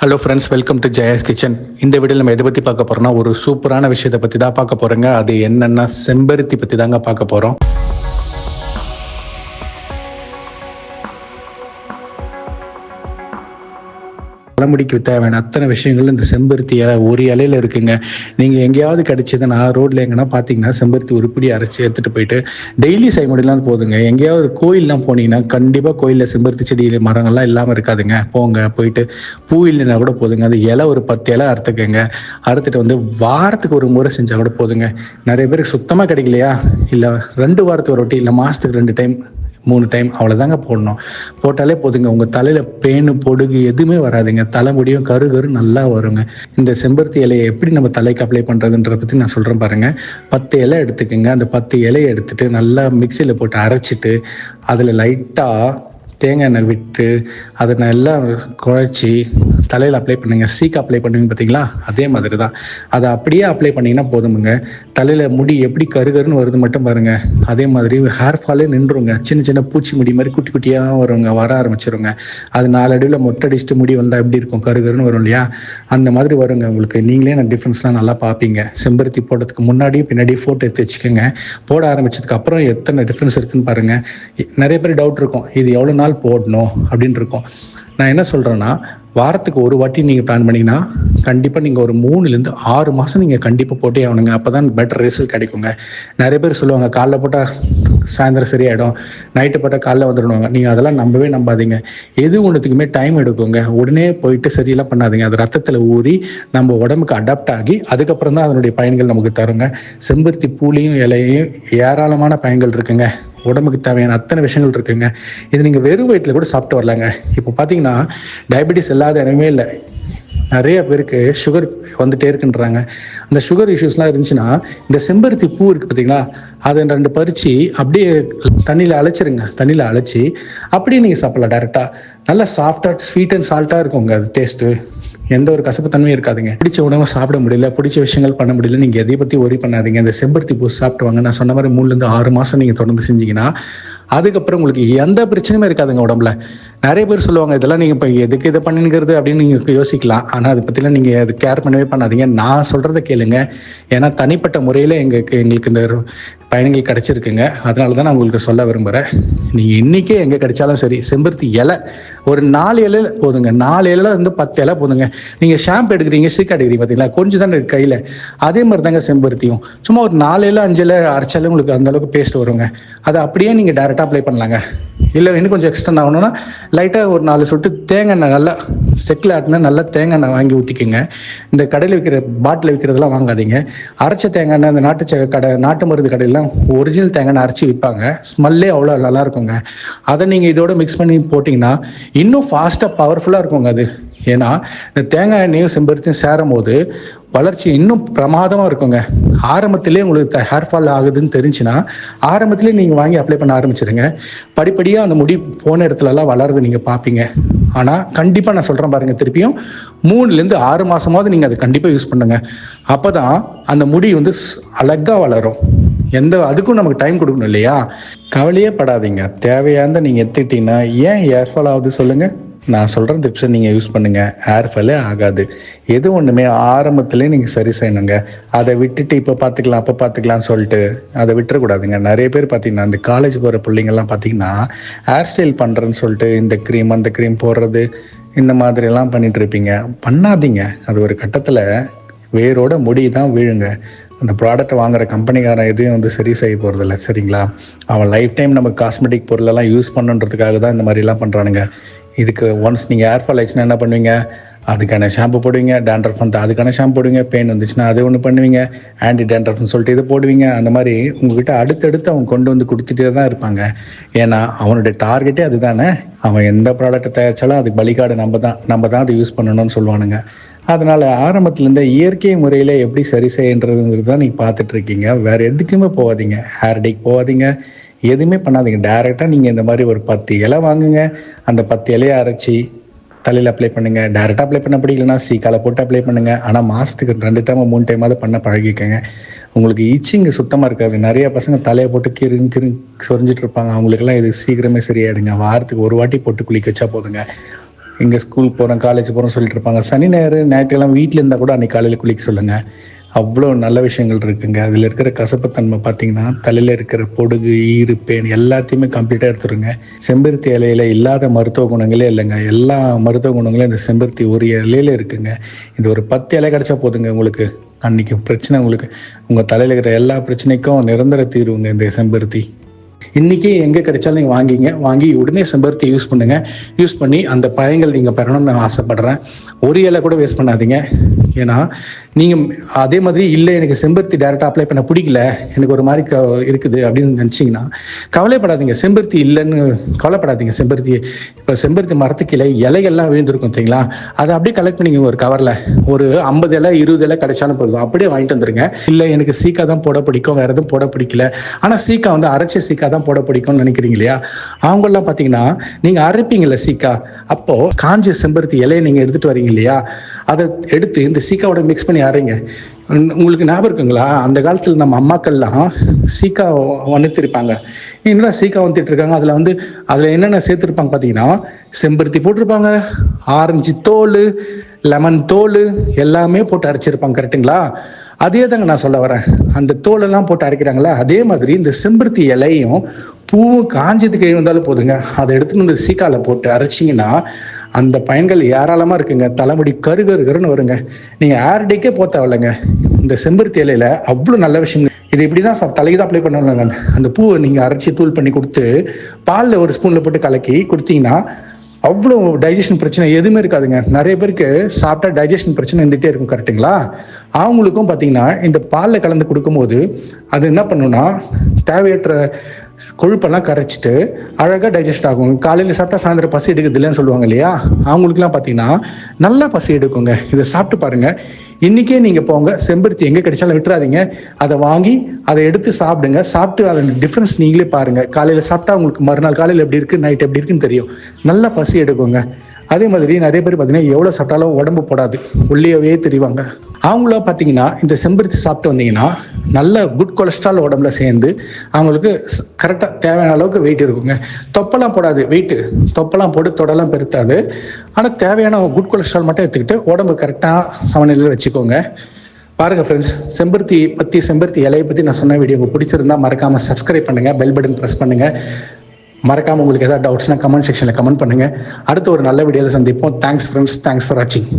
Hello friends, welcome to Jaya's kitchen. இந்த வீடியோவில் நம்ம எதை பற்றி பார்க்க போகிறோம்னா, ஒரு சூப்பரான விஷயத்தை பற்றி தான் பார்க்க போகிறோங்க. அது என்னென்னா செம்பருத்தி பற்றி தாங்க பார்க்க போகிறோம். தலைமுடிக்கு தேவையான அத்தனை விஷயங்கள் இந்த செம்பருத்தி இலை ஒரு இலையில இருக்குங்க. நீங்கள் எங்கேயாவது கிடைச்சதுன்னா ரோட்டில் எங்கன்னா பார்த்தீங்கன்னா செம்பருத்தி உருப்படி அரைச்சி எடுத்துகிட்டு போயிட்டு டெய்லி செய்ய முடியலாம் போதுங்க. எங்கேயாவது ஒரு கோயிலெலாம் போனீங்கன்னா கண்டிப்பாக கோயிலில் செம்பருத்தி செடி மரங்கள்லாம் இல்லாமல் இருக்காதுங்க. போயிட்டு பூ இல்லைன்னா கூட போதுங்க. அது இலை ஒரு 10 இலை அறுத்துக்கங்க. அறுத்துட்டு வந்து வாரத்துக்கு ஒரு முறை செஞ்சால் கூட போதுங்க. நிறைய பேருக்கு சுத்தமாக கிடைக்கலையா, இல்லை 2 வாரத்துக்கு ஒரு வாட்டி, இல்லை மாதத்துக்கு 2 டைம் 3 டைம் அவ்வளோதாங்க போடணும். போட்டாலே போதுங்க. உங்கள் தலையில் பேனு பொடுகு எதுவுமே வராதுங்க. தலைமுடியும் கரு நல்லா வருங்க. இந்த செம்பருத்தி இலையை எப்படி நம்ம தலைக்கு அப்ளை பண்ணுறதுன்ற பற்றி நான் சொல்கிறேன் பாருங்கள். 10 இலை எடுத்துக்கோங்க. அந்த 10 இலையை எடுத்துகிட்டு நல்லா மிக்சியில் போட்டு அரைச்சிட்டு அதில் லைட்டாக தேங்காய் எண்ணெய் விட்டு அதை நல்லா குழச்சி தலையில் அப்ளை பண்ணுங்க. சீக்கு அப்ளை பண்ணுவீங்க பார்த்தீங்களா, அதே மாதிரி தான். அதை அப்படியே அப்ளை பண்ணிங்கன்னா போதுமுங்க. தலையில் முடி எப்படி கருன்னு வருது மட்டும் பாருங்கள். அதே மாதிரி ஹேர் ஃபாலே நின்றுங்க. சின்ன சின்ன பூச்சி முடி மாதிரி குட்டி குட்டியாக வருங்க, வர ஆரம்பிச்சிருங்க. அது 4 அடியில் மொட்டை அடிச்சுட்டு முடி வந்தால் எப்படி இருக்கும், கருன்னு வரும் இல்லையா, அந்த மாதிரி வருங்க உங்களுக்கு. நீங்களே நான் டிஃப்ரென்ஸ்லாம் நல்லா பார்ப்பீங்க. செம்பருத்தி போடுறதுக்கு முன்னாடியும் பின்னாடியே ஃபோட்டோ எடுத்து வச்சுக்கோங்க. போட ஆரம்பிச்சதுக்கு அப்புறம் எத்தனை டிஃப்ரென்ஸ் இருக்குன்னு பாருங்கள். நிறைய பேர் டவுட் இருக்கும், இது எவ்வளோ நாள் போடணும் அப்படின்னு இருக்கும். நான் என்ன சொல்கிறேன்னா, வாரத்துக்கு ஒரு வாட்டி நீங்கள் பிளான் பண்ணிங்கன்னா கண்டிப்பாக நீங்கள் ஒரு 3லேருந்து 6 மாதம் நீங்கள் கண்டிப்பாக போட்டே ஆகணுங்க. அப்போ தான் பெட்டர் ரிசல்ட் கிடைக்குங்க. நிறைய பேர் சொல்லுவாங்க, காலைல போட்டால் சாயந்தரம் சரியாயிடும், நைட்டு போட்டால் காலைல வந்துடுவாங்க. நீங்கள் அதெல்லாம் நம்பாதீங்க. எது ஒன்றுத்துக்குமே டைம் எடுக்குங்க. உடனே போயிட்டு சரியெல்லாம் பண்ணாதீங்க. அது ரத்தத்தில் ஊறி நம்ம உடம்புக்கு அடாப்ட் ஆகி அதுக்கப்புறம் தான் அதனுடைய பயன்கள் நமக்கு தருங்க. செம்பருத்தி பூலையும் இலையும் ஏராளமான பயன்கள் இருக்குங்க. உடம்புக்கு தேவையான அத்தனை விஷயங்கள் இருக்குங்க. இது நீங்கள் வெறும் வயிற்றில் கூட சாப்பிட்டு வரலாங்க. இப்போ பார்த்தீங்கன்னா டயபெட்டிஸ் இல்லாத இடமே இல்லை. நிறைய பேருக்கு சுகர் வந்துட்டே இருக்குன்றாங்க. அந்த சுகர் இஷ்யூஸ்லாம் இருந்துச்சுன்னா இந்த செம்பருத்தி பூ இருக்குது பார்த்தீங்களா, அதை 2 பறித்து அப்படியே தண்ணியில் அழைச்சிருங்க. தண்ணியில் அழைச்சி அப்படியே நீங்கள் சாப்பிடலாம் டேரெக்டாக. நல்லா சாஃப்டாக ஸ்வீட் அண்ட் சால்ட்டாக இருக்குங்க. அது டேஸ்ட்டு எந்த ஒரு கசப்பு தன்மையும் இருக்காதுங்க. பிடிச்ச உணவை சாப்பிட முடியல, பிடிச்ச விஷயங்கள் பண்ண முடியல, நீங்கள் எதை பற்றி ஒரி பண்ணாதீங்க. இந்த செம்பருத்தி பூ சாப்பிட்டு வாங்க. நான் சொன்ன மாதிரி 3லேருந்து 6 மாதம் நீங்கள் தொடர்ந்து செஞ்சீங்கன்னா அதுக்கப்புறம் உங்களுக்கு எந்த பிரச்சனையுமே இருக்காதுங்க உடம்புல. நிறைய பேர் சொல்லுவாங்க, இதெல்லாம் நீங்கள் இப்போ எதுக்கு இதை பண்ணிங்கிறது அப்படின்னு நீங்கள் யோசிக்கலாம். ஆனால் அதை பற்றிலாம் நீங்கள் அது கேர் பண்ணவே பண்ணாதீங்க. நான் சொல்கிறத கேளுங்க. ஏன்னா தனிப்பட்ட முறையில் எங்களுக்கு இந்த பயணங்கள் கிடச்சிருக்குங்க. அதனால தான் நான் உங்களுக்கு சொல்ல விரும்புகிறேன். நீங்கள் இன்றைக்கே எங்கே கிடைச்சாலும் சரி, செம்பருத்தி இலை ஒரு 4 இலை போதுங்க. 4 இலை வந்து 10 இலை போதுங்க. நீங்கள் ஷாம்பு எடுக்கிறீங்க, சீக்கா எடுக்கிறீங்க பார்த்தீங்களா, கொஞ்சம் தான் இருக்குது கையில். அதே மாதிரி தாங்க செம்பருத்தியும். சும்மா ஒரு 4 இலை 5 இலை அரைச்சாலும் உங்களுக்கு அந்தளவுக்கு பேஸ்ட் வருங்க. அதை அப்படியே நீங்கள் டேரெக்டாக அப்ளை பண்ணலாங்க. இல்லை இன்னும் கொஞ்சம் எக்ஸ்டெண்ட் ஆகணும்னா லைட்டாக ஒரு 4 சொட்டு தேங்காய் எண்ணெய், நல்லா செக்கில் ஆட்டினா நல்லா தேங்காய் எண்ணெய் வாங்கி ஊற்றிக்கோங்க. இந்த கடையில் விற்கிற பாட்டில் விற்கிறதெல்லாம் வாங்காதீங்க. அரைச்ச தேங்காய் எண்ணெய் அந்த நாட்டு மருந்து கடையிலாம் ஒரிஜினல் தேங்காய் எண்ணெய் அரைச்சி விற்பாங்க. ஸ்மெல்லே அவ்வளோ நல்லா இருக்குங்க. அதை நீங்கள் இதோட மிக்ஸ் பண்ணி போட்டிங்கன்னா இன்னும் ஃபாஸ்ட்டாக பவர்ஃபுல்லாக இருக்குங்க அது. ஏன்னா இந்த தேங்காய் எண்ணெயும் செம்பருத்தியும் சேரும் போது வளர்ச்சி இன்னும் பிரமாதமாக இருக்குங்க. ஆரம்பத்திலே உங்களுக்கு ஹேர் ஃபால் ஆகுதுன்னு தெரிஞ்சுன்னா ஆரம்பத்திலே நீங்கள் வாங்கி அப்ளை பண்ண ஆரம்பிச்சிருங்க. படிப்படியாக அந்த முடி போன இடத்துலலாம் வளருது நீங்கள் பார்ப்பீங்க. ஆனால் கண்டிப்பாக நான் சொல்கிறேன் பாருங்கள், திருப்பியும் 3லேருந்து 6 மாதமாவது நீங்கள் அதை கண்டிப்பாக யூஸ் பண்ணுங்க. அப்போ தான் அந்த முடி வந்து அழகாக வளரும். அதுக்கும் நமக்கு டைம் கொடுக்கணும் இல்லையா. கவலையே படாதீங்க. தேவையானதை நீங்கள் எடுத்துக்கிட்டீங்கன்னா ஏன் ஹேர் ஃபால் ஆகுது சொல்லுங்கள். நான் சொல்கிற டிப்ஸை நீங்கள் யூஸ் பண்ணுங்கள், ஹேர் ஃபாலே ஆகாது. எது ஒன்றுமே ஆரம்பத்துலேயே நீங்கள் சரி செய்யணுங்க. அதை விட்டுட்டு இப்போ பார்த்துக்கலாம் அப்போ பார்த்துக்கலாம்னு சொல்லிட்டு அதை விட்டுறக்கூடாதுங்க. நிறைய பேர் பார்த்தீங்கன்னா இந்த காலேஜ் போகிற பிள்ளைங்கள்லாம் பார்த்தீங்கன்னா ஹேர் ஸ்டைல் பண்ணுறேன்னு சொல்லிட்டு இந்த க்ரீம் அந்த க்ரீம் போடுறது இந்த மாதிரிலாம் பண்ணிகிட்டு இருப்பீங்க. பண்ணாதீங்க. அது ஒரு கட்டத்தில் வேரோட முடி தான் விழுங்க. அந்த ப்ராடக்ட் வாங்குகிற கம்பெனிக்காரன் எதையும் வந்து சரி செய்ய போகிறதில்ல, சரிங்களா. அவன் லைஃப் டைம் நம்ம காஸ்மெட்டிக் பொருளெல்லாம் யூஸ் பண்ணுன்றதுக்காக தான் இந்த மாதிரிலாம் பண்ணுறானுங்க. இதுக்கு ஒன்ஸ் நீங்கள் ஹேர் ஃபால் ஆயிடுச்சுன்னா என்ன பண்ணுவீங்க, அதுக்கான ஷாம்பு போடுவீங்க. டேண்ட்ரஃப் வந்து அதுக்கான ஷாம்பு போடுவீங்க. பெயின் வந்துச்சுன்னா அது ஒன்று பண்ணுவீங்க. ஆன்டி டேண்ட்ரஃப்னு சொல்லிட்டு இது போடுவீங்க. அந்த மாதிரி உங்ககிட்ட அடுத்தடுத்து அவங்க கொண்டு வந்து கொடுத்துட்டே தான் இருப்பாங்க. ஏன்னா அவனுடைய டார்கெட்டே அதுதானே. அவன் எந்த ப்ராடக்ட்டை தயாரித்தாலும் அதுக்கு பலிகாடு நம்ம தான் அதை யூஸ் பண்ணணும்னு சொல்லுவானுங்க. அதனால் ஆரம்பத்துலேருந்து இயற்கை முறையில் எப்படி சரி செய்யன்றதுங்கிறது தான் நீங்கள் பார்த்துட்ருக்கீங்க. வேறு எதுக்குமே போகாதீங்க. ஹேர் டேக்கு போகாதீங்க, எதுவுமே பண்ணாதீங்க. டேரெக்டாக நீங்கள் இந்த மாதிரி ஒரு 10 இலை வாங்குங்க. அந்த 10 இலையை அரைச்சி தலையில் அப்ளை பண்ணுங்கள். டேரெக்டாக அப்ளை பண்ண பிடிக்கலன்னா சீக்கால போட்டு அப்ளை பண்ணுங்கள். ஆனால் மாதத்துக்கு 2 டைம் 3 டைமாவது பண்ண பழகிக்கங்க. உங்களுக்கு இச்சிங்கு சுத்தமாக இருக்காது. நிறைய பசங்க தலையை போட்டு கிருங்க சொரிஞ்சிட்டு இருப்பாங்க. அவங்களுக்கெல்லாம் இது சீக்கிரமே சரியாயிடுங்க. வாரத்துக்கு ஒரு வாட்டி போட்டு குளிக்க வச்சா போதுங்க. எங்கள் ஸ்கூல் போகிறோம் காலேஜ் போகிறோம் சொல்லிட்டு இருப்பாங்க. சனி ஞாயிற்றுக்கிழமை வீட்டில் இருந்தால் கூட அன்றைக்கி காலையில் குளிக்க சொல்லுங்கள். அவ்வளோ நல்ல விஷயங்கள் இருக்குங்க. அதில் இருக்கிற கசப்புத்தன்மை பார்த்தீங்கன்னா தலையில் இருக்கிற பொடுகு, ஈறு, பேன் எல்லாத்தையுமே கம்ப்ளீட்டாக எடுத்துருங்க. செம்பருத்தி இலையில் இல்லாத மருத்துவ குணங்களே இல்லைங்க. எல்லா மருத்துவ குணங்களும் இந்த செம்பருத்தி ஒரு இலையில் இருக்குங்க. இது ஒரு 10 இலை கிடச்சா போதுங்க உங்களுக்கு. அன்றைக்கி பிரச்சனை உங்களுக்கு உங்கள் தலையில் இருக்கிற எல்லா பிரச்சனைக்கும் நிரந்தர தீர்வுங்க இந்த செம்பருத்தி. இன்றைக்கி எங்கே கிடைச்சாலும் நீங்கள் வாங்கி உடனே செம்பருத்தி யூஸ் பண்ணுங்கள். யூஸ் பண்ணி அந்த பயன்கள் நீங்கள் பெறணும்னு நான் ஆசைப்பட்றேன். ஒரு இலை கூட வேஸ்ட் பண்ணாதீங்க. ஏன்னா நீங்கள் அதே மாதிரி இல்லை எனக்கு செம்பருத்தி டேரெக்டாக அப்ளை பண்ண பிடிக்கல, எனக்கு ஒரு மாதிரி இருக்குது அப்படின்னு நினச்சிங்கன்னா கவலைப்படாதீங்க. செம்பருத்தி இல்லைன்னு கவலைப்படாதீங்க. இப்போ செம்பருத்தி மரத்துக்கு இலைகள்லாம் விழுந்திருக்கும் தெரியுங்களா, அதை அப்படியே கலெக்ட் பண்ணிங்க ஒரு கவரில். ஒரு 50 இலை 20 இலை கிடைச்சாலும் போதும், அப்படியே வாங்கிட்டு வந்துருங்க. இல்லை எனக்கு சீக்கா தான் போட பிடிக்கும், வேறு எதுவும் போட பிடிக்கல, ஆனால் சீக்கா வந்து அரைச்ச சீக்கா தான் போட பிடிக்கும்னு நினைக்கிறீங்க இல்லையா, அவங்கெல்லாம் பார்த்தீங்கன்னா நீங்கள் அரைப்பீங்கள்ல சீக்கா, அப்போது காஞ்ச செம்பருத்தி இலையை நீங்கள் எடுத்துகிட்டு வரீங்க இல்லையா, அதை எடுத்து இந்த சீக்காவோட மிக்ஸ் பண்ணி அரைங்க. உங்களுக்கு ஞாபகம் இருக்குங்களா, அந்த காலத்தில் நம்ம அம்மாக்கள்லாம் சீக்கா வந்திருப்பாங்க. என்னடா சீக்கா வந்துட்டு இருக்காங்க, அதில் என்னென்ன சேர்த்துருப்பாங்க பார்த்தீங்கன்னா, செம்பருத்தி போட்டிருப்பாங்க, ஆரஞ்சு தோல், லெமன் தோல் எல்லாமே போட்டு அரைச்சிருப்பாங்க. கரெக்டுங்களா? அதே தாங்க நான் சொல்ல வரேன். அந்த தோலெல்லாம் போட்டு அரைக்கிறாங்களா, அதே மாதிரி இந்த செம்பருத்தி இலையும் பூவும் காஞ்சதுக்கு இருந்தாலும் போதுங்க, அதை எடுத்துன்னு வந்து சீக்காவில் போட்டு அரைச்சிங்கன்னா அந்த பயன்கள் ஏராளமாக இருக்குங்க. தலைமுடி கருன்னு வருங்க. நீங்கள் ஏர்டேக்கே போத்தவில்லைங்க. இந்த செம்பருத்தி இலையில் அவ்வளோ நல்ல விஷயம். இது இப்படி தான் தலைக்கு தான் அப்ளை பண்ணுவாங்க. அந்த பூவை நீங்கள் அரைச்சி தூள் பண்ணி கொடுத்து பாலில் ஒரு ஸ்பூனில் போட்டு கலக்கி கொடுத்தீங்கன்னா அவ்வளோ டைஜஷன் பிரச்சனை எதுவுமே இருக்காதுங்க. நிறைய பேருக்கு சாப்பிட்டா டைஜஷன் பிரச்சனை இருந்துகிட்டே இருக்கும். கரெக்டுங்களா? அவங்களுக்கும் பார்த்தீங்கன்னா இந்த பாலில் கலந்து கொடுக்கும்போது அது என்ன பண்ணுன்னா தேவையற்ற கொழுப்பெல்லாம் கரைச்சிட்டு அழகாக டைஜஸ்ட் ஆகும். காலையில் சாப்பிட்டா சாயந்தரம் பசி எடுக்குது இல்லைன்னு சொல்லுவாங்க இல்லையா, அவங்களுக்குலாம் பார்த்தீங்கன்னா நல்லா பசி எடுக்குங்க. இதை சாப்பிட்டு பாருங்கள். இன்றைக்கே நீங்கள் போங்க, செம்பருத்தி எங்கே கிடைச்சாலும் விட்டுறாதீங்க, அதை வாங்கி அதை எடுத்து சாப்பிடுங்க. சாப்பிட்டு அதோட டிஃப்ரென்ஸ் நீங்களே பாருங்கள். காலையில் சாப்பிட்டா உங்களுக்கு மறுநாள் காலையில் எப்படி இருக்குது, நைட் எப்படி இருக்குன்னு தெரியும். நல்லா பசி எடுக்குங்க. அதே மாதிரி நிறைய பேர் பார்த்தீங்கன்னா எவ்வளோ சாப்பிட்டாலும் உடம்பு போடாது, ஒல்லியாவே தெரிவாங்க. அவங்கள பார்த்தீங்கன்னா இந்த செம்பருத்தி சாப்பிட்டு வந்தீங்கன்னா நல்ல குட் கொலஸ்ட்ரால் உடம்புல சேர்ந்து அவங்களுக்கு கரெக்டாக தேவையான அளவுக்கு வெயிட் இருக்குங்க. தொப்பெல்லாம் போடாது, வெயிட்டு தொப்பெல்லாம் போட்டு தொடலாம் பெருத்தாது. ஆனால் தேவையான குட் கொலஸ்ட்ரால் மட்டும் எடுத்துக்கிட்டு உடம்பு கரெக்டாக சமநிலையில் வச்சுக்கோங்க. பாருங்கள் ஃப்ரெண்ட்ஸ், செம்பருத்தி இலையை பற்றி நான் சொன்ன வீடியோ உங்களுக்கு பிடிச்சிருந்தா மறக்காமல் சப்ஸ்கிரைப் பண்ணுங்கள், பெல் பட்டன் ப்ரெஸ் பண்ணுங்கள். மறக்காமல் உங்களுக்கு ஏதாவது டவுட்ஸ்னால் கமெண்ட் செக்ஷனில் கமெண்ட் பண்ணுங்கள். அடுத்து ஒரு நல்ல வீடியோவில் சந்திப்போம். தேங்க்ஸ் ஃப்ரெண்ட்ஸ், தேங்க்ஸ் ஃபார் வாட்சிங்.